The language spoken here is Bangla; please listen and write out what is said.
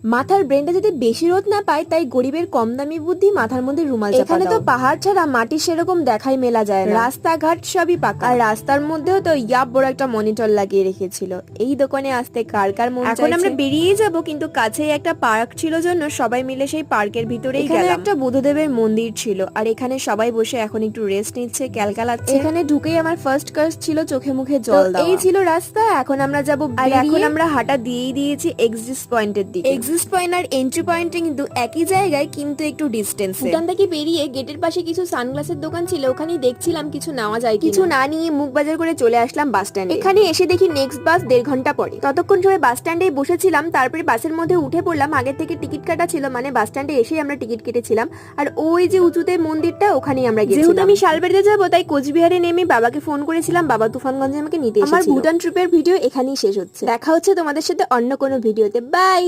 মাথার ব্রেনটা যদি বেশি রোদ না পায়, তাই গরিবের কম দামি বুদ্ধি মাথার মধ্যে রুমাল চাপা দাও। এখানে তো পাহাড় ছাড়া মাটি সেরকম দেখাই মেলা যায় না, রাস্তাঘাট সবই পাকা। আর রাস্তার মধ্যেও তো ইয়াব বড় একটা মনিটর লাগিয়ে রেখেছিল। এই দোকানে আসতে কার কার মন চাইছে। এখন আমরা বেরিয়ে যাব, কিন্তু কাছেই একটা পার্ক ছিল জন্য সবাই মিলে সেই পার্কের ভিতরেই গেলাম। এখানে একটা বুদ্ধদেবের মন্দির ছিল, আর এখানে সবাই বসে এখন একটু রেস্ট নিচ্ছে, ক্যালকালাচ্ছে। এখানে ঢুকেই আমার ফার্স্ট কাজ ছিল চোখে মুখে জল দেওয়া। এই ছিল রাস্তা। এখন আমরা যাব, আর এখন আমরা হাঁটা দিয়েই দিয়েছি এক্সিস্ট পয়েন্টের দিকে। এক্সিস্ট পয়েন্ট আর এন্ট্রি পয়েন্টে কিন্তু একই জায়গায়, কিন্তু একটু ডিস্টেন্সে। ওখান থেকে বেরিয়ে গেটের পাশে কিছু সানগ্লাসের দোকান ছিল, ওখানেই দেখছিলাম কিছু নেওয়া যায়। কিছু না নিয়ে মুখ বাজার করে চলে আসলাম বাস স্ট্যান্ডে। এখানে এসে দেখি নেক্সট বাস 1.5 ঘন্টা পরে। ততক্ষণ সবাই বাস স্ট্যান্ডে বসেছিলাম, তারপরে বাসের মধ্যে উঠে পড়লাম। আগে থেকে টিকিট কাটা ছিল, মানে বাস স্ট্যান্ডে এসেই আমরা টিকিট কেটেছিলাম। আর ওই যে উঁচুতে মন্দিরটা, ওখানেই আমরা গেছিলাম। যেহেতু আমি শালবাড়িতে যাবো, তাই কোচবিহারে নেমে বাবাকে ফোন করেছিলাম। বাবা তুফানগঞ্জে আমাকে নিতে এসেছিল। আমার ভুটান ট্রিপের ভিডিও এখানেই শেষ হচ্ছে। দেখা হচ্ছে তোমাদের সাথে অন্য কোনো ভিডিওতে। বাই।